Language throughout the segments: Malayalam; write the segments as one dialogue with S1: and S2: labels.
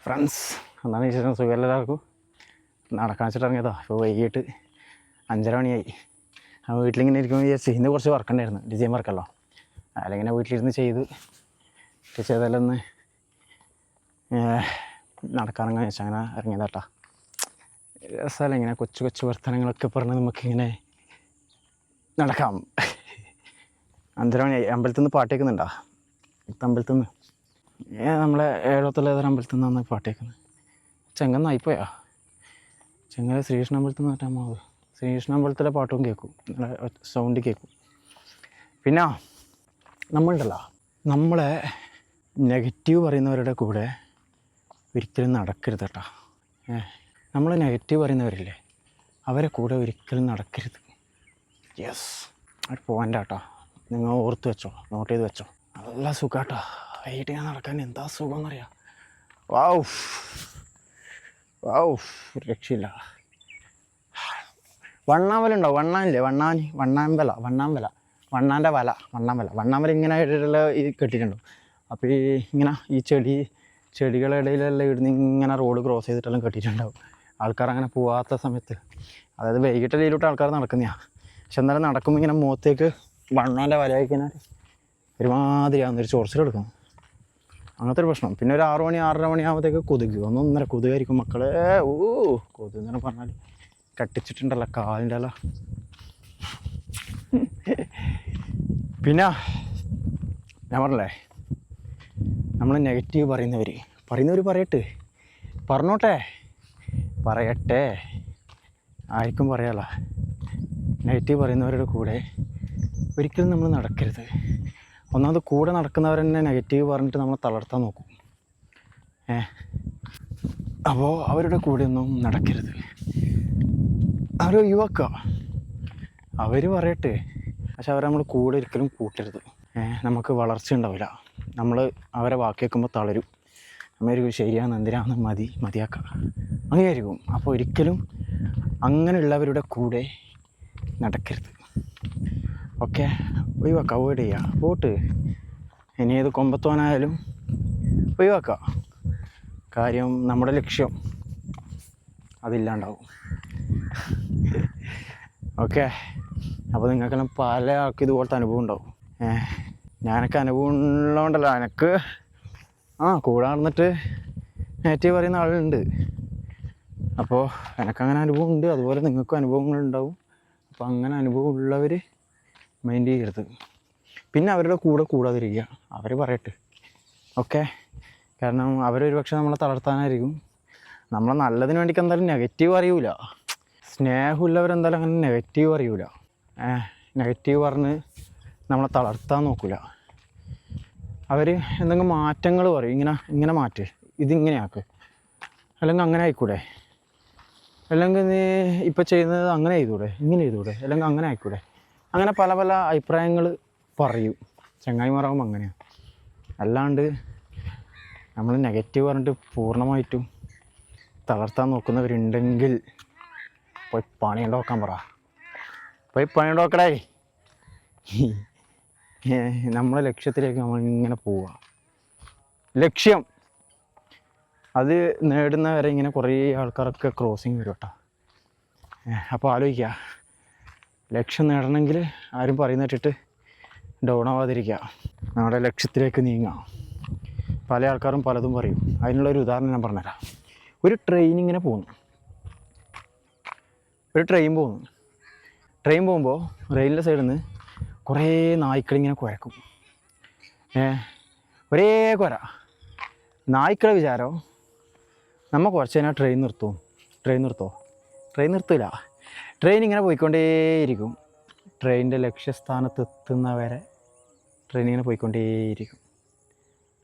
S1: ഫ്രണ്ട്സ് എന്താണ് വിശേഷം? സുഖമെല്ലാവർക്കും. നടക്കാൻ വെച്ചിട്ട് ഇറങ്ങിയതാ. ഇപ്പോൾ വൈകിട്ട് 5:30 മണിയായി. ആ വീട്ടിലിങ്ങനെ ഇരിക്കുമ്പോൾ വിചാരിച്ച് ഇന്ന് കുറച്ച് വർക്ക് ഉണ്ടായിരുന്നു, ഡിസൈൻ വർക്കല്ലോ. അതിലിങ്ങനെ വീട്ടിലിരുന്ന് ചെയ്തെല്ലാം ഒന്ന് നടക്കാനിറങ്ങാൻ വെച്ചാൽ അങ്ങനെ ഇറങ്ങിയതാട്ടാ. രസമല്ല ഇങ്ങനെ കൊച്ചു കൊച്ചു വർത്തമാനങ്ങളൊക്കെ പറഞ്ഞ് നമുക്കിങ്ങനെ നടക്കാം. 5:30 മണിയായി. അമ്പലത്തിൽ നിന്ന് പാട്ട് കേൾക്കുന്നുണ്ടോ? അമ്പലത്തിൽ നിന്ന് നമ്മളെ ഏഴോത്തുള്ള ഏതൊരു അമ്പലത്തിൽ നിന്നാണ് പാട്ട് കേൾക്കുന്നത്. ചെങ്ങന്നായിപ്പോയാ ചെങ്ങല ശ്രീകൃഷ്ണ അമ്പലത്തിൽ നിന്ന് മറ്റാമാവ് ശ്രീകൃഷ്ണ അമ്പലത്തിലെ പാട്ടും കേൾക്കും, നല്ല സൗണ്ട് കേൾക്കും. പിന്നെ നമ്മളുണ്ടല്ലോ, നമ്മളെ നെഗറ്റീവ് പറയുന്നവരുടെ കൂടെ ഒരിക്കലും നടക്കരുത് കേട്ടോ. നമ്മൾ നെഗറ്റീവ് പറയുന്നവരില്ലേ, അവരെ കൂടെ ഒരിക്കലും നടക്കരുത്. യെസ്, ഒരു പോയിൻ്റ് കേട്ടോ. നിങ്ങൾ ഓർത്ത് വെച്ചോ, നോട്ട് ചെയ്ത് വെച്ചോ. നല്ല സുഖം കേട്ടോ. വൈകിട്ട് ഞാൻ നടക്കാൻ എന്താ സുഖം എന്നറിയാം. വാവ് രക്ഷയില്ല. വണ്ണാമ്പലുണ്ടോ? വണ്ണാനില്ലേ? വണ്ണാൻ്റെ വണ്ണാമ്പല ഇങ്ങനെ ഇടയിലുള്ള ഈ കെട്ടിയിട്ടുണ്ടോ? അപ്പോൾ ഈ ചെടികളുടെ ഇടയിലെല്ലാം ഇടുന്ന് ഇങ്ങനെ റോഡ് ക്രോസ് ചെയ്തിട്ടെല്ലാം കെട്ടിയിട്ടുണ്ടാവും. ആൾക്കാർ അങ്ങനെ പോകാത്ത സമയത്ത്, അതായത് വൈകിട്ടയിലോട്ട് ആൾക്കാർ നടക്കുന്നതാണ്. പക്ഷെ എന്നാലും നടക്കുമ്പോൾ ഇങ്ങനെ മുഖത്തേക്ക് വണ്ണാൻ്റെ വലയായി കഴിഞ്ഞാൽ ഒരുമാതിരിയാകുന്നൊരു ചൊറിച്ചിലെടുക്കും. അങ്ങനത്തെ ഒരു പ്രശ്നം. പിന്നെ ഒരു 6 മണി 6:30 മണിയാകുമ്പോഴത്തേക്ക് കൊതുക്, 1-1.5 കൊതുകായിരിക്കും മക്കളെ. കൊതുക് എന്ന് പറഞ്ഞാൽ കട്ടിച്ചിട്ടുണ്ടല്ലോ കാലിൻ്റെ അല്ല. പിന്നെ ഞാൻ പറഞ്ഞല്ലേ, നമ്മൾ നെഗറ്റീവ് പറയുന്നവർ പറയട്ടെ, ആർക്കും പറയാമല്ലോ. നെഗറ്റീവ് പറയുന്നവരുടെ കൂടെ ഒരിക്കലും നമ്മൾ നടക്കരുത്. ഒന്നാമത് കൂടെ നടക്കുന്നവർ തന്നെ നെഗറ്റീവ് പറഞ്ഞിട്ട് നമ്മളെ തളർത്താൻ നോക്കും. അപ്പോൾ അവരുടെ കൂടെ ഒന്നും നടക്കരുത്. അവർ ഒഴിവാക്കുക. അവർ പറയട്ടെ, പക്ഷെ അവരെ നമ്മൾ കൂടെ ഒരിക്കലും കൂട്ടരുത്. നമുക്ക് വളർച്ച ഉണ്ടാവില്ല. നമ്മൾ അവരെ വാക്ക് കേൾക്കുമ്പോൾ തളരും. നമ്മൊരു ശരിയാണെന്ന് എന്തിനാണെന്ന് മതിയാക്കുക അങ്ങനെയായിരിക്കും. അപ്പോൾ ഒരിക്കലും അങ്ങനെയുള്ളവരുടെ കൂടെ നടക്കരുത്. ഓക്കെ, ഒഴിവാക്കുക, അവോയ്ഡ് ചെയ്യുക. പോട്ട് ഇനി ഏത് കൊമ്പത്തോനായാലും ഒഴിവാക്കുക. കാര്യം നമ്മുടെ ലക്ഷ്യം അതില്ലാണ്ടാവും. ഓക്കെ, അപ്പോൾ നിങ്ങൾക്കെല്ലാം പല ആൾക്കും ഇതുപോലത്തെ അനുഭവം ഉണ്ടാവും. ഞാനൊക്കെ അനുഭവം ഉള്ളതുകൊണ്ടല്ല, എനിക്ക് കൂടെ നടന്നിട്ട് നെഗറ്റീവ് പറയുന്ന ആളുണ്ട്. അപ്പോൾ എനിക്കങ്ങനെ അനുഭവം ഉണ്ട്, അതുപോലെ നിങ്ങൾക്കും അനുഭവങ്ങളുണ്ടാവും. അപ്പോൾ അങ്ങനെ അനുഭവം ഉള്ളവർ മൈൻഡ് ചെയ്യരുത്. പിന്നെ അവരുടെ കൂടെ കൂടാതിരിക്കുക. അവർ പറയട്ടെ, ഓക്കെ. കാരണം അവരൊരു പക്ഷേ നമ്മളെ തളർത്താനായിരിക്കും. നമ്മളെ നല്ലതിന് വേണ്ടിക്ക് എന്തായാലും നെഗറ്റീവ് അറിയൂല. സ്നേഹമുള്ളവരെന്തായാലും അങ്ങനെ നെഗറ്റീവ് അറിയൂല. നെഗറ്റീവ് പറഞ്ഞ് നമ്മളെ തളർത്താൻ നോക്കില്ല. അവർ എന്തെങ്കിലും മാറ്റങ്ങൾ പറയും. ഇങ്ങനെ മാറ്റ്, ഇതിങ്ങനെയാക്ക്, അല്ലെങ്കിൽ അങ്ങനെ ആയിക്കൂടെ, അല്ലെങ്കിൽ നീ ഇപ്പം ചെയ്യുന്നത് അങ്ങനെ ചെയ്തൂടെ, ഇങ്ങനെ ചെയ്തൂടെ, അല്ലെങ്കിൽ അങ്ങനെ ആയിക്കൂടെ, അങ്ങനെ പല പല അഭിപ്രായങ്ങൾ പറയും. ചങ്ങായിമാരാകുമ്പോൾ അങ്ങനെയാണ്. അല്ലാണ്ട് നമ്മൾ നെഗറ്റീവ് പറഞ്ഞിട്ട് പൂർണ്ണമായിട്ടും തളർത്താൻ നോക്കുന്നവരുണ്ടെങ്കിൽ പോയി പണിയുണ്ടാക്കാൻ പറ. പോയി പണിയുണ്ടാക്കടേ. നമ്മളെ ലക്ഷ്യത്തിലേക്ക് നമ്മളിങ്ങനെ പോവുക. ലക്ഷ്യം അത് നേടുന്നവരെ ഇങ്ങനെ കുറേ ആൾക്കാരൊക്കെ ക്രോസിങ് വരും കേട്ടോ. അപ്പോൾ ആലോചിക്കുക, ലക്ഷ്യം നേടണമെങ്കിൽ ആരും പറയുന്ന കേട്ടിട്ട് ഡൗൺ ആവാതിരിക്കുക, നമ്മുടെ ലക്ഷ്യത്തിലേക്ക് നീങ്ങുക. പല ആൾക്കാരും പലതും പറയും. അതിനുള്ളൊരു ഉദാഹരണം ഞാൻ പറഞ്ഞുതരാം. ഒരു ട്രെയിൻ പോകുന്നു. ട്രെയിൻ പോകുമ്പോൾ റെയിലിൻ്റെ സൈഡിൽ നിന്ന് കുറേ നായ്ക്കളിങ്ങനെ കുരക്കും. ഒരേ കുര. നായ്ക്കളെ വിചാരം നമ്മൾ കുറച്ച് കഴിഞ്ഞാൽ ട്രെയിൻ നിർത്തില്ല. ട്രെയിൻ ഇങ്ങനെ പോയിക്കൊണ്ടേയിരിക്കും. ട്രെയിനിൻ്റെ ലക്ഷ്യസ്ഥാനത്തെത്തുന്നവരെ ട്രെയിൻ ഇങ്ങനെ പോയിക്കൊണ്ടേയിരിക്കും.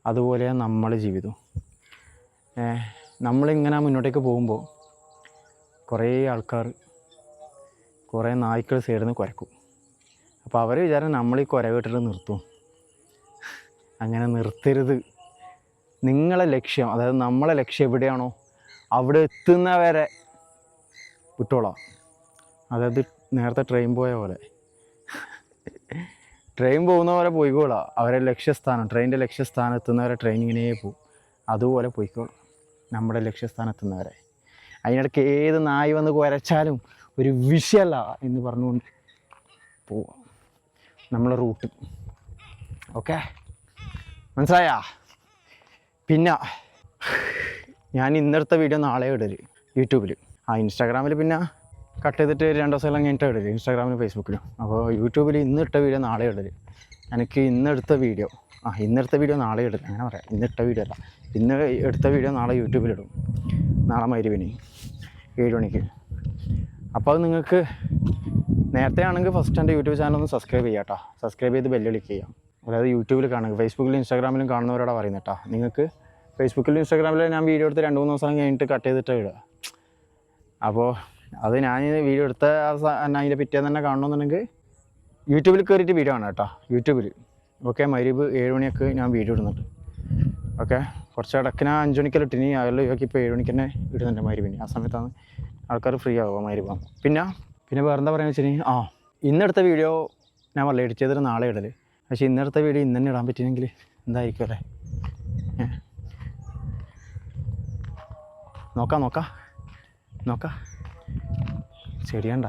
S1: അതുപോലെയാണ് നമ്മളെ ജീവിതം. നമ്മളിങ്ങനെ മുന്നോട്ടേക്ക് പോകുമ്പോൾ കുറേ ആൾക്കാർ, കുറേ നായ്ക്കൾ സൈഡിൽ നിന്ന് കുരക്കും. അപ്പോൾ അവർ വിചാരം നമ്മൾ ഈ കുര കേട്ടിട്ട് നിർത്തും. അങ്ങനെ നിർത്തരുത്. നിങ്ങളെ ലക്ഷ്യം, അതായത് നമ്മളെ ലക്ഷ്യം എവിടെയാണോ അവിടെ എത്തുന്നവരെ വിട്ടോളാം. അതായത് നേരത്തെ ട്രെയിൻ പോയ പോലെ, ട്രെയിൻ പോകുന്ന പോലെ പോയിക്കോളാം. അവരെ ലക്ഷ്യസ്ഥാനം, ട്രെയിനിൻ്റെ ലക്ഷ്യസ്ഥാനം എത്തുന്നവരെ ട്രെയിൻ ഇങ്ങനെ പോകും. അതുപോലെ പോയിക്കോളാം. നമ്മുടെ ലക്ഷ്യസ്ഥാനത്തുന്നവരെ. അതിനിടയ്ക്ക് ഏത് നായി വന്ന് കുരച്ചാലും ഒരു വിഷയമല്ല എന്ന് പറഞ്ഞുകൊണ്ട് പോവാം നമ്മളെ റൂട്ട്. ഓക്കെ, മനസ്സിലായാ? പിന്നെ ഞാൻ ഇന്നെടുത്ത വീഡിയോ നാളെ ഇടല് യൂട്യൂബിൽ. ഇൻസ്റ്റാഗ്രാമിൽ പിന്നെ കട്ട് ചെയ്തിട്ട് 2 ദിവസം എല്ലാം കഴിഞ്ഞിട്ട് ഇടല്, ഇൻസ്റ്റാഗ്രാമിലും ഫേസ്ബുക്കിലും. അപ്പോൾ യൂട്യൂബിൽ ഇന്നിട്ട വീഡിയോ നാളെ ഇടല്. എനിക്ക് ഇന്നെടുത്ത വീഡിയോ നാളെ ഇടല്, അങ്ങനെ പറയാം. ഇന്നിട്ട വീഡിയോ അല്ല, ഇന്ന് എടുത്ത വീഡിയോ നാളെ യൂട്യൂബിലിടും. നാളെ മഗ്‌രിബിന് 7 മണിക്ക്. അപ്പോൾ അത് നിങ്ങൾക്ക് നേരത്തെ ആണെങ്കിൽ ഫസ്റ്റ് എൻ്റെ യൂട്യൂബ് ചാനൽ ഒന്ന് സബ്സ്ക്രൈബ് ചെയ്യാം കേട്ടോ. സബ്സ്ക്രൈബ് ചെയ്ത് ബെല്ല് ചെയ്യുക. അതായത് യൂട്യൂബിൽ കാണുക, ഫേസ്ബുക്കിലും ഇൻസ്റ്റാഗ്രാമിലും കാണുന്നവരോടാണ് പറയുന്നത് കേട്ടോ. നിങ്ങൾക്ക് ഫേസ്ബുക്കിലും ഇൻസ്റ്റാഗ്രാമിലും ഞാൻ വീഡിയോ എടുത്ത് 3-4 ദിവസം കഴിഞ്ഞിട്ട് കട്ട് ചെയ്തിട്ട് ഇടുക. അപ്പോൾ അത് ഞാൻ വീഡിയോ എടുത്ത അതിൻ്റെ പിറ്റേന്ന് തന്നെ കാണണമെന്നുണ്ടെങ്കിൽ യൂട്യൂബിൽ കയറിയിട്ട് വീഡിയോ ആണ് കേട്ടോ, യൂട്യൂബിൽ. ഓക്കെ, മഗ്‌രിബ് 7 മണിയൊക്കെ ഞാൻ വീഡിയോ ഇടുന്നുണ്ട്. ഓക്കെ, കുറച്ച് ഇടയ്ക്ക് 5 മണിക്കെല്ലാം ഇട്ടിനി, അതെല്ലാം നോക്കി ഇപ്പോൾ 7 മണിക്ക് തന്നെ ഇടുന്നുണ്ട് മഗ്‌രിബിന്. ആ സമയത്താണ് ആൾക്കാർ ഫ്രീ ആവുക മഗ്‌രിബ്. പിന്നെ വേറെ എന്താ പറയുക വെച്ചിട്ടുണ്ടെങ്കിൽ, ഇന്നെടുത്ത വീഡിയോ ഞാൻ പറഞ്ഞില്ല എഡിറ്റ് ചെയ്തിട്ട് നാളെ ഇടല്. പക്ഷേ ഇന്നെടുത്ത വീഡിയോ ഇന്ന് തന്നെ ഇടാൻ പറ്റിയെങ്കിൽ എന്തായിരിക്കും അല്ലേ? നോക്കാം ശരിയണ്ട.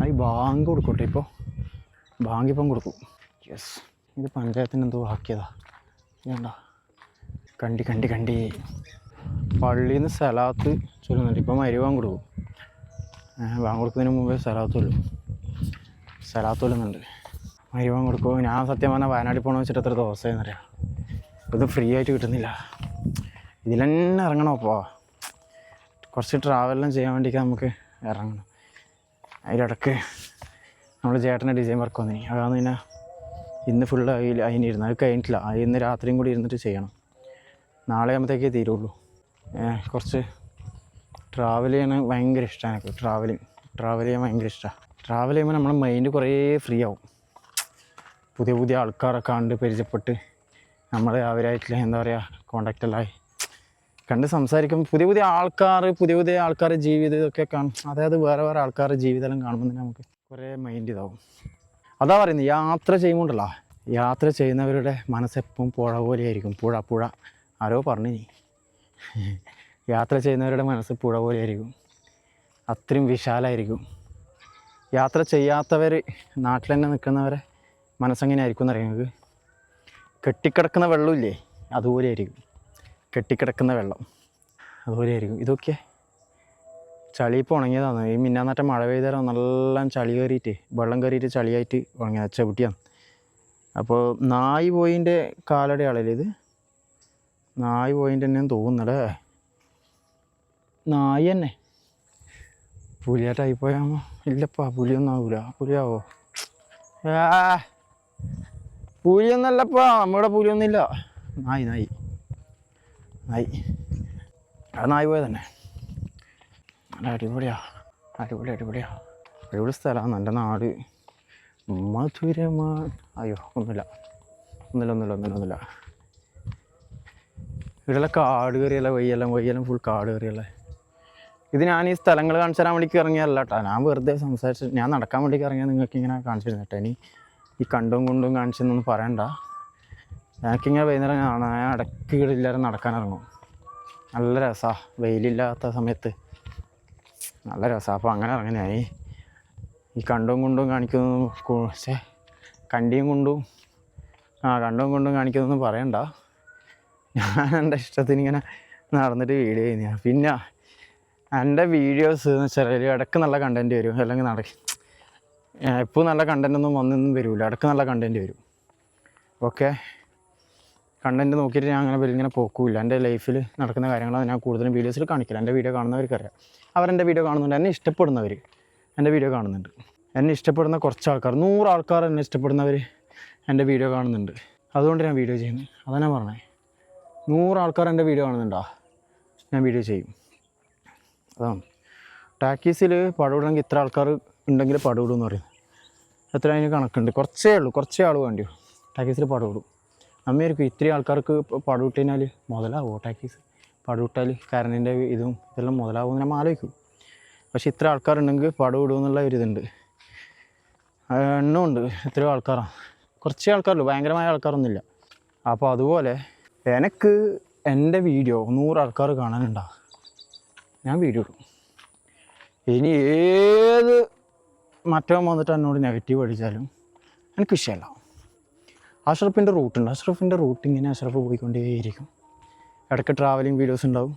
S1: ഈ ബാങ്ക് കൊടുക്കട്ടെ, ബാങ്കിപ്പം കൊടുക്കും. യെസ്, ഇത് പഞ്ചായത്തിന് എന്തോ ആക്കിയതാ. വേണ്ട, കണ്ടി പള്ളിയിൽ നിന്ന് സലാത്ത് ചൊല്ലുന്നുണ്ട്. ഇപ്പം മഗ്‌രിബ് കൊടുക്കും. ബാങ്ക് കൊടുക്കുന്നതിന് മുമ്പേ സലാത്ത് ചൊല്ലുന്നുണ്ട്. മഗ്‌രിബ് കൊടുക്കും. ഞാൻ സത്യം പറഞ്ഞാൽ വയനാട്ടിൽ പോകണമെന്ന് വെച്ചിട്ട് എത്ര ദിവസമായെന്നറിയാം. ഇത് ഫ്രീ ആയിട്ട് കിട്ടുന്നില്ല. ഇതിലെന്നെ ഇറങ്ങണം. അപ്പോൾ കുറച്ച് ട്രാവലെല്ലാം ചെയ്യാൻ വേണ്ടിയിട്ട് നമുക്ക് ഇറങ്ങണം. അതിലിടക്ക് നമ്മൾ ചേട്ടൻ്റെ ഡിസൈൻ വർക്ക് വന്നിനി. അതാണ് പിന്നെ ഇന്ന് ഫുള്ള് അതിനിരുന്നു. അത് കഴിഞ്ഞിട്ടില്ല. അത് ഇന്ന് രാത്രിയും കൂടി ഇരുന്നിട്ട് ചെയ്യണം. നാളെ ആകുമ്പോഴത്തേക്കേ തീരുള്ളൂ. കുറച്ച് ട്രാവൽ ചെയ്യാൻ ഭയങ്കര ഇഷ്ടമാണ് എനിക്ക്. ട്രാവൽ ചെയ്യാൻ ഭയങ്കര ഇഷ്ടമാണ്. ട്രാവൽ ചെയ്യുമ്പോൾ നമ്മുടെ മൈൻഡ് കുറേ ഫ്രീ ആവും. പുതിയ ആൾക്കാരൊക്കെ കണ്ട് പരിചയപ്പെട്ട് നമ്മൾ അവരായിട്ടുള്ള എന്താ പറയുക കോണ്ടാക്റ്റെല്ലാം കണ്ട് സംസാരിക്കും. പുതിയ ആൾക്കാരുടെ ജീവിതം ഇതൊക്കെ കാണും. അതായത് വേറെ ആൾക്കാരുടെ ജീവിതം കാണുമ്പോൾ തന്നെ നമുക്ക് കുറേ മൈൻഡ് ഇതാവും. അതാ പറയുന്നത്, യാത്ര ചെയ്യുന്നവരുടെ മനസ്സെപ്പം പുഴ പോലെയായിരിക്കും. പുഴ ആരോ പറഞ്ഞു. യാത്ര ചെയ്യുന്നവരുടെ മനസ്സ് പുഴ പോലെയായിരിക്കും, അത്രയും വിശാലമായിരിക്കും. യാത്ര ചെയ്യാത്തവർ, നാട്ടിൽ തന്നെ നിൽക്കുന്നവരെ മനസ്സെങ്ങനെ ആയിരിക്കും എന്നറിയാം നിങ്ങൾക്ക്? കെട്ടിക്കിടക്കുന്ന വെള്ളമില്ലേ, അതുപോലെ ആയിരിക്കും. ഇതൊക്കെ ചളി ഇപ്പോൾ ഉണങ്ങിയതാണ്. ഈ മിന്നാന്നറ്റം മഴ പെയ്താലും നല്ല ചളി കയറിയിട്ട് വെള്ളം കയറിയിട്ട് ചളിയായിട്ട് ഉണങ്ങിയത് ചവിട്ടിയാണ്. അപ്പോൾ നായ് പോയിൻ്റെ കാലടയാളല്ലേ ഇത്? നായ് പോയിൻ്റെ തന്നെയാണ് തോന്നുന്നല്ലേ. നായ് തന്നെ പുലിയായിട്ടായിപ്പോയാമോ? ഇല്ലപ്പാ, പുലിയൊന്നും ആവൂല. പുലിയാവോ? പുലിയൊന്നല്ലപ്പാ, നമ്മുടെ പുലിയൊന്നുമില്ല. നായ് അത് നായ് പോയത് തന്നെ. നല്ല അടിപൊളി സ്ഥലമാണ്. എൻ്റെ നാട് മധുരമാ. അയ്യോ, ഒന്നുമില്ല. ഇവിടെ കാട് കയറിയല്ല, വയ്യെല്ലാം ഫുൾ കാട് കയറിയല്ലേ. ഇത് ഞാൻ ഈ സ്ഥലങ്ങൾ കാണിച്ചു തരാൻ വേണ്ടിക്ക് ഇറങ്ങിയല്ല കേട്ടോ. ഞാൻ വെറുതെ ഞാൻ നടക്കാൻ വേണ്ടിക്ക് ഇറങ്ങിയാൽ നിങ്ങൾക്ക് ഇങ്ങനെ കാണിച്ചിരുന്നു കേട്ടോ. ഇനി ഈ കണ്ടും കൊണ്ടും കാണിച്ചെന്നൊന്നും പറയണ്ട. എനിക്കിങ്ങനെ വൈകുന്നേരം കാണാം. ഞാൻ ഇടയ്ക്ക് എല്ലാവരും നടക്കാനിറങ്ങും. നല്ല രസമാണ്, വെയിലില്ലാത്ത സമയത്ത് നല്ല രസമാണ്. അപ്പോൾ അങ്ങനെ ഇറങ്ങുന്നതായി. ഈ കണ്ടും കൊണ്ടും കാണിക്കുന്നൊന്നും കണ്ടിയും കൊണ്ടും കാണിക്കുന്നൊന്നും പറയണ്ട. ഞാൻ എൻ്റെ ഇഷ്ടത്തിന് ഇങ്ങനെ നടന്നിട്ട് വീഡിയോ ചെയ്യുന്നതാണ്. പിന്നെ എൻ്റെ വീഡിയോസ് എന്ന് വെച്ചാൽ ഇടയ്ക്ക് നല്ല കണ്ടൻറ്റ് വരും, അല്ലെങ്കിൽ എപ്പോൾ നല്ല കണ്ടൻറ്റൊന്നും വന്നൊന്നും വരില്ല. ഇടയ്ക്ക് നല്ല കണ്ടൻറ്റ് വരും. ഓക്കെ, കണ്ടൻറ്റ് നോക്കിയിട്ട് ഞാൻ അങ്ങനെ ഇങ്ങനെ പോക്കില്ല. എൻ്റെ ലൈഫിൽ നടക്കുന്ന കാര്യങ്ങളാണ് ഞാൻ കൂടുതലും വീഡിയോസിൽ കാണിക്കില്ല. എൻ്റെ വീഡിയോ കാണുന്നവർക്കറിയാം. അവരെൻ്റെ വീഡിയോ കാണുന്നുണ്ട്. എന്നെ ഇഷ്ടപ്പെടുന്നവർ എൻ്റെ വീഡിയോ കാണുന്നുണ്ട്. എന്നെ ഇഷ്ടപ്പെടുന്ന കുറച്ച് ആൾക്കാർ, 100 ആൾക്കാർ എന്നെ ഇഷ്ടപ്പെടുന്നവർ എൻ്റെ വീഡിയോ കാണുന്നുണ്ട്. അതുകൊണ്ട് ഞാൻ വീഡിയോ ചെയ്യുന്നത്. അതാണ് ഞാൻ പറഞ്ഞത്. 100 ആൾക്കാർ എൻ്റെ വീഡിയോ കാണുന്നുണ്ടോ, ഞാൻ വീഡിയോ ചെയ്യും. അതാണ്. ടാക്കീസിൽ പടവിടണമെങ്കിൽ ഇത്ര ആൾക്കാർ ഉണ്ടെങ്കിൽ പടവിടും എന്ന് പറയുന്നത്. എത്ര അതിന് കണക്കുണ്ട്. കുറച്ചേ ആൾ വേണ്ടിയോ ടാക്കീസിൽ പടവിടും. നമ്മയായിരിക്കും ഇത്രയും ആൾക്കാർക്ക് പടവിട്ട് കഴിഞ്ഞാൽ മുതലാവുമോ ടാക്കീസ്? പടവിട്ടാൽ കരണ്ടിൻ്റെ ഇതെല്ലാം മുതലാവുമെന്ന് നമ്മൾ ആലോചിക്കും. പക്ഷേ ഇത്ര ആൾക്കാരുണ്ടെങ്കിൽ പടവിടും എന്നുള്ള ഒരിതുണ്ട്. എണ്ണമുണ്ട്. എത്രയോ ആൾക്കാരാണ്. കുറച്ചേ ആൾക്കാരുള്ളൂ, ഭയങ്കരമായ ആൾക്കാരൊന്നുമില്ല. അപ്പോൾ അതുപോലെ എനിക്ക് എൻ്റെ വീഡിയോ 100 ആൾക്കാർ കാണാനുണ്ടാവും, ഞാൻ വീഡിയോ ഇടും. ഇനി ഏത് മറ്റവൻ വന്നിട്ട് എന്നോട് നെഗറ്റീവ് അടിച്ചാലും എനിക്ക് വിഷയമല്ല. അഷ്റഫിൻ്റെ റൂട്ടുണ്ട്, അഷ്റഫിൻ്റെ റൂട്ട് ഇങ്ങനെ അഷ്റഫ് പോയിക്കൊണ്ടേയിരിക്കും. ഇടയ്ക്ക് ട്രാവലിംഗ് വീഡിയോസ് ഉണ്ടാവും,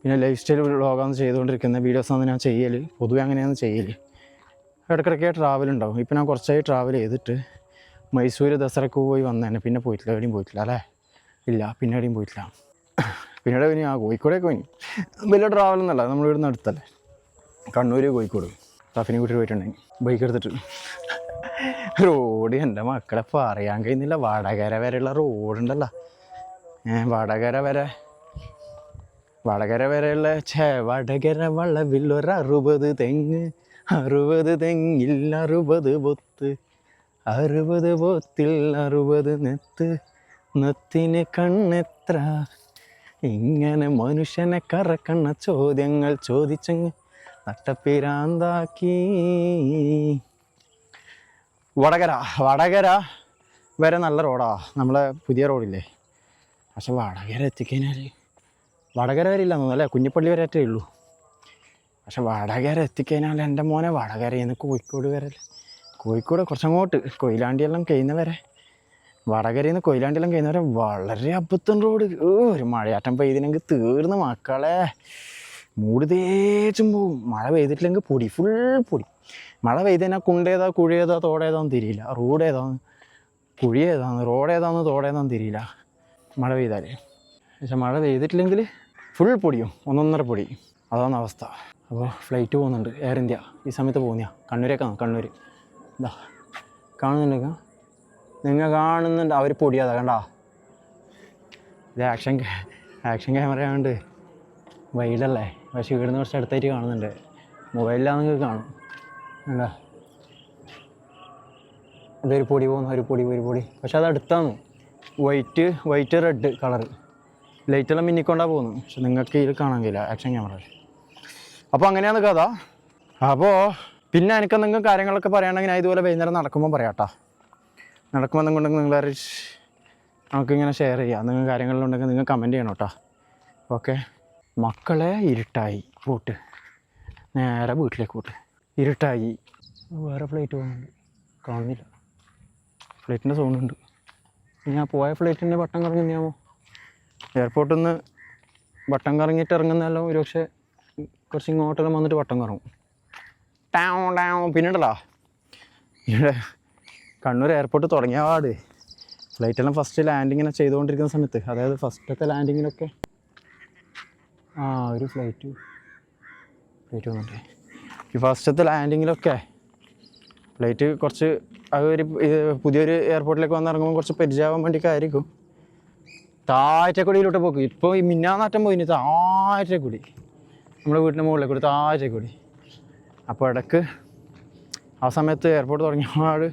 S1: പിന്നെ ലൈഫ് സ്റ്റൈൽ വ്ളോഗാണ് ചെയ്തുകൊണ്ടിരിക്കുന്ന വീഡിയോസാണ് ഞാൻ ചെയ്യൽ. പൊതുവെ അങ്ങനെയാണ് ചെയ്യൽ. ഇടയ്ക്കിടയ്ക്ക് ട്രാവൽ ഉണ്ടാവും. ഇപ്പം ഞാൻ കുറച്ചായി ട്രാവൽ ചെയ്തിട്ട് മൈസൂർ ദസറക്ക് പോയി വന്നതന്നെ, പിന്നെ പോയിട്ടില്ല, എവിടെയും പോയിട്ടില്ല അല്ലേ? ഇല്ല, പിന്നെ എവിടെയും പോയിട്ടില്ല. പിന്നീട് ഇനി കോഴിക്കോടൊക്കെ പോയി. വലിയ ട്രാവലൊന്നുമല്ല, നമ്മൾ ഇവിടുന്ന് അടുത്തല്ലേ, കണ്ണൂർ കോഴിക്കോട്. റഫിനെ കൂട്ടിയിട്ട് പോയിട്ടുണ്ടെങ്കിൽ ബൈക്ക് എടുത്തിട്ട് റോഡ് എൻ്റെ മക്കളെ പറയാൻ കഴിയുന്നില്ല. വടകര വരെയുള്ള റോഡുണ്ടല്ലോ, വടകര വരെയുള്ള വടകര വളവിൽ 60 തെങ്ങ്, 60 തെങ്ങിൽ 60 പൊത്ത്, 60 പൊത്തിൽ 60 നെത്ത്, നെത്തിന് കണ്ണെത്ര. ഇങ്ങനെ മനുഷ്യനെ കറക്കണ്ണ ചോദ്യങ്ങൾ ചോദിച്ചങ്ങ് നട്ടപ്പിരാന്താക്കി. വടകര വരെ നല്ല റോഡാ, നമ്മളെ പുതിയ റോഡില്ലേ. പക്ഷെ വടകര എത്തിക്കഴിഞ്ഞാൽ വടകര വരെ ഇല്ല അല്ലേ, കുഞ്ഞിപ്പള്ളി വരെ ഏറ്റേ ഉള്ളൂ. പക്ഷെ വടകര എത്തിക്കഴിഞ്ഞാൽ എൻ്റെ മോനെ വടകരയിൽ നിന്ന് കോഴിക്കോട് വരെ, കോഴിക്കോട് കുറച്ചങ്ങോട്ട് കൊയിലാണ്ടിയെല്ലാം കഴിയുന്നവരെ, വടകരയിൽ നിന്ന് കൊയിലാണ്ടിയെല്ലാം കഴിയുന്നവരെ വളരെ അബദ്ധം റോഡ്. ഒരു മഴയാറ്റം പെയ്തില്ലെങ്കിൽ തീർന്ന് മക്കളെ, മൂട് തേച്ചും പോവും. മഴ പെയ്തിട്ടില്ലെങ്കിൽ പൊടി, ഫുൾ പൊടി. മഴ പെയ്ത് കഴിഞ്ഞാൽ കുണ്ടേതാ കുഴിയേതാ തോടേതാന്ന് തിരിയില്ല, റോഡ് ഏതാന്ന് കുഴി ഏതാന്ന് റോഡ് ഏതാന്ന് തോടേതാന്ന് തിരിയില്ല മഴ പെയ്താൽ. പക്ഷെ മഴ പെയ്തിട്ടില്ലെങ്കിൽ ഫുൾ പൊടിയും, 1.5 പൊടി. അതാണ് അവസ്ഥ. അപ്പോൾ ഫ്ലൈറ്റ് പോകുന്നുണ്ട്, എയർ ഇന്ത്യ. ഈ സമയത്ത് പോകുന്നതാണ്, കണ്ണൂരേക്കാണ്. കണ്ണൂർ ഇതാ കാണുന്നുണ്ടെങ്കിൽ നിങ്ങൾ കാണുന്നുണ്ട്, അവർ പൊടിയാതാ കണ്ടാ. ഇത് ആക്ഷൻ ക്യാമറ ആയതുകൊണ്ട് വൈഡല്ലേ, പക്ഷേ ഇവിടുന്ന് കുറച്ച് അടുത്തായിട്ട് കാണുന്നുണ്ട്. മൊബൈലിലാണെങ്കിൽ കാണും എന്താ. ഇതൊരു പൊടി പോകുന്നു, ഒരു പൊടി. പക്ഷെ അത് അടുത്താണ്, വൈറ്റ് റെഡ് കളറ് ലൈറ്റെല്ലാം മിന്നിക്കൊണ്ടാണ് പോകുന്നു. പക്ഷെ നിങ്ങൾക്ക് ഇതിൽ കാണാൻ കഴിയില്ല ആക്ഷൻ ക്യാമറ. അപ്പോൾ അങ്ങനെയാണ് കഥ. അപ്പോൾ പിന്നെ എനിക്ക് എന്തെങ്കിലും കാര്യങ്ങളൊക്കെ പറയുകയാണെങ്കിൽ ഞാൻ ഇതുപോലെ വൈകുന്നേരം നടക്കുമ്പോൾ പറയാട്ടോ. നടക്കുമ്പോൾ എന്തെങ്കിലും നിങ്ങൾ നമുക്കിങ്ങനെ ഷെയർ ചെയ്യാം. എന്തെങ്കിലും കാര്യങ്ങളുണ്ടെങ്കിൽ നിങ്ങൾ കമൻറ്റ് ചെയ്യണം കേട്ടോ. ഓക്കെ. മക്കളെ ഇരുട്ടായി, പോട്ട് നേരെ വീട്ടിലേക്ക് പോട്ട്. ഇരുട്ടായി, വേറെ ഫ്ലൈറ്റ് പോകുന്നുണ്ട്, കാണുന്നില്ല. ഫ്ലൈറ്റിൻ്റെ സൗണ്ട് ഉണ്ട്. ഞാൻ പോയ ഫ്ലൈറ്റിൻ്റെ വട്ടം കറങ്ങുന്നതാമോ, എയർപോർട്ടിൽ നിന്ന് വട്ടം കറങ്ങിയിട്ട് ഇറങ്ങുന്നതെല്ലാം ഒരു പക്ഷേ കുറച്ച് ഇങ്ങോട്ടെല്ലാം വന്നിട്ട് വട്ടം കറങ്ങും. പിന്നെ ഉണ്ടല്ലോ ഇവിടെ കണ്ണൂർ എയർപോർട്ട് തുടങ്ങിയ പാട് ഫ്ലൈറ്റെല്ലാം ഫസ്റ്റ് ലാൻഡിങ്ങിനെ ചെയ്തുകൊണ്ടിരിക്കുന്ന സമയത്ത്, അതായത് ഫസ്റ്റത്തെ ലാൻഡിങ്ങിലൊക്കെ ഒരു ഫ്ലൈറ്റ് വന്നിട്ട് ഈ ഫസ്റ്റത്തെ ലാൻഡിങ്ങിലൊക്കെ ഫ്ലൈറ്റ് കുറച്ച് അതൊരു പുതിയൊരു എയർപോർട്ടിലേക്ക് വന്നിറങ്ങുമ്പോൾ കുറച്ച് പരിചയമാവാൻ വേണ്ടിയൊക്കെ ആയിരിക്കും. താഴറ്റക്കുടിയിലോട്ട് പോക്ക്. ഇപ്പോൾ ഈ മിന്നാനാറ്റം പോയിന് താഴറ്റക്കുടി, നമ്മുടെ വീട്ടിൻ്റെ മുകളിലേക്ക് കൂടി താഴറ്റക്കുടി. അപ്പോൾ ഇടയ്ക്ക് ആ സമയത്ത് എയർപോർട്ട് തുടങ്ങിയ പാട്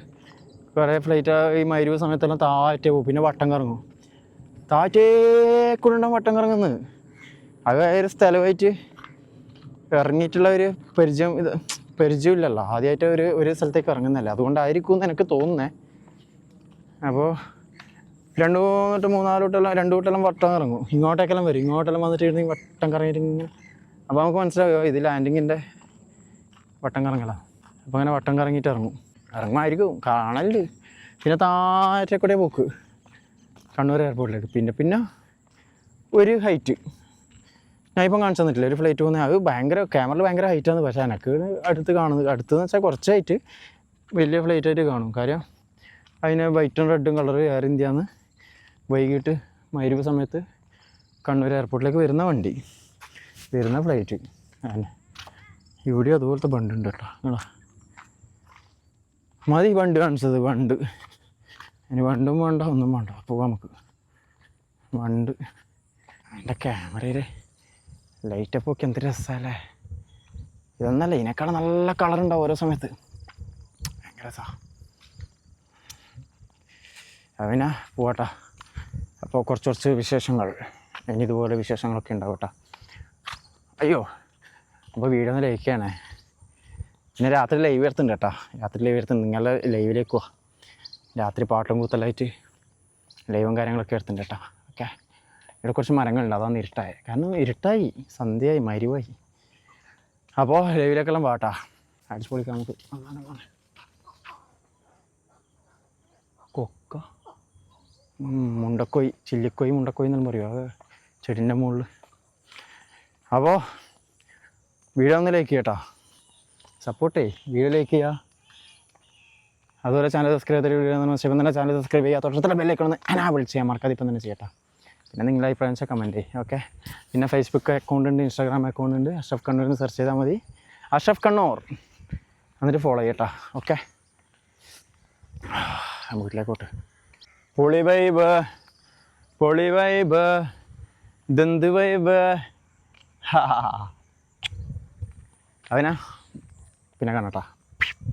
S1: കുറേ ഫ്ലൈറ്റ് ഈ മരുവ് സമയത്തെല്ലാം താഴറ്റ പോകും. പിന്നെ വട്ടം കറങ്ങും, താഴറ്റേക്കൂടുണ്ടാവും വട്ടം കറങ്ങുന്നത്. അത് ഒരു സ്ഥലമായിട്ട് ഇറങ്ങിയിട്ടുള്ള ഒരു പരിചയമില്ലല്ലോ, ആദ്യമായിട്ട് ഒരു സ്ഥലത്തേക്ക് ഇറങ്ങുന്നതല്ല, അതുകൊണ്ടായിരിക്കും എന്ന് എനിക്ക് തോന്നുന്നത്. അപ്പോൾ 2 കൂട്ടെല്ലാം വട്ടം ഇറങ്ങും, ഇങ്ങോട്ടേക്കെല്ലാം വരും, ഇങ്ങോട്ടെല്ലാം വന്നിട്ട് ഇരുന്ന് വട്ടം കറങ്ങിയിട്ട് ഇങ്ങനെ. അപ്പോൾ നമുക്ക് മനസ്സിലാവുക ഇത് ലാൻഡിങ്ങിൻ്റെ വട്ടം കറങ്ങലാണ്. അപ്പോൾ അങ്ങനെ വട്ടം കറങ്ങിയിട്ട് ഇറങ്ങുമായിരിക്കും, കാണലുണ്ട്. പിന്നെ താഴെക്കൂടെ പോക്ക് കണ്ണൂർ എയർപോർട്ടിലേക്ക്. പിന്നെ ഒരു ഹൈറ്റ് ഞാനിപ്പം കാണിച്ചു തന്നിട്ടില്ല, ഒരു ഫ്ലൈറ്റ് പോകുന്നത്. അത് ക്യാമറയിൽ ഭയങ്കര ഹൈറ്റാണ്. പക്ഷേ എനിക്ക് അടുത്തെന്ന് വെച്ചാൽ കുറച്ച് ഹൈറ്റ്, വലിയ ഫ്ലൈറ്റായിട്ട് കാണും. കാര്യം അതിന് വൈറ്റും റെഡും കളർ എയർ ഇന്ത്യന്ന് വൈകിട്ട് മഗ്‌രിബ് സമയത്ത് കണ്ണൂർ എയർപോർട്ടിലേക്ക് വരുന്ന ഫ്ലൈറ്റ്. ഇവിടെ അതുപോലത്തെ ബണ്ടുണ്ട് കേട്ടോ. മതി ബണ്ട് കാണിച്ചത്, ബണ്ട്. ഇനി ബണ്ടും വേണ്ട ഒന്നും വേണ്ട, അപ്പോൾ നമുക്ക് ബണ്ട്. എൻ്റെ ക്യാമറയിൽ ലൈറ്റപ്പ് ഒക്കെ എന്ത് രസമല്ലേ. ഇതൊന്നല്ല, ഇതിനേക്കാളും നല്ല കളറുണ്ടാവും ഓരോ സമയത്ത്, ഭയങ്കര രസമാണ്. പിന്നെ പോകട്ടെ. അപ്പോൾ കുറച്ച് വിശേഷങ്ങൾ, ഇനി ഇതുപോലെ വിശേഷങ്ങളൊക്കെ ഉണ്ടാവും കേട്ടോ. അയ്യോ, അപ്പോൾ വീഡിയോ ഒന്ന് ലൈക്ക് ചെയ്യണേ. പിന്നെ രാത്രി ലൈവ് എടുത്തുണ്ട് കേട്ടോ, നിങ്ങളുടെ ലൈവിലേക്ക് പോവാ. രാത്രി പാട്ടും കൂത്തലായിട്ട് ലൈവും കാര്യങ്ങളൊക്കെ എടുത്തുണ്ട് കേട്ടോ. ഓക്കെ. ഇവിടെ കുറച്ച് മരങ്ങളുണ്ട്, അതാണ് ഇരുട്ടായി. കാരണം ഇരുട്ടായി, സന്ധ്യയായി, മരുവായി. അപ്പോൾ ലൈവിലേക്കെല്ലാം പാട്ടാ അടിച്ചു പൊളിക്കാം നമുക്ക്. കൊക്ക, മുണ്ടക്കോയി, ചില്ലിക്കോയി മുണ്ടക്കോയി എന്നെല്ലാം പറയുമോ, അത് ചെടിൻ്റെ മുകളിൽ. അപ്പോൾ വീഡിയോ ഒന്ന് ലൈക്ക് ചെയ്യട്ടോ, സപ്പോർട്ടേ, വീഡിയോ ലൈക്ക് ചെയ്യുക. അതുപോലെ ചാനൽ സബ്സ്ക്രൈബ് ചെയ്ത വീഡിയോ തന്നെ ചാനൽ സബ്സ്ക്രൈബ് ചെയ്യുക. തൊട്ടടുത്തുള്ള ബെല്ലൈക്കൺ എനാബിൾ ചെയ്യാൻ മറക്കാതെ ഇപ്പം തന്നെ ചെയ്യട്ടോ. പിന്നെ നിങ്ങളുടെ അഭിപ്രായം കമൻറ്റ് ചെയ്യും. ഓക്കെ. പിന്നെ ഫേസ്ബുക്ക് അക്കൗണ്ട് ഉണ്ട്, ഇൻസ്റ്റാഗ്രാം അക്കൗണ്ട് ഉണ്ട്. അഷ്റഫ് കണ്ണൂർ എന്ന് സെർച്ച് ചെയ്താൽ മതി, അഷ്റഫ് കണ്ണൂർ എന്നിട്ട് ഫോളോ ചെയ്യട്ടോ. ഓക്കെ. വീട്ടിലേക്കോട്ട്. പൊളി വൈബ്, പൊളി വൈബ്, ദന്ത് വൈബ്. അതിനാ പിന്നെ കാണാട്ടാ.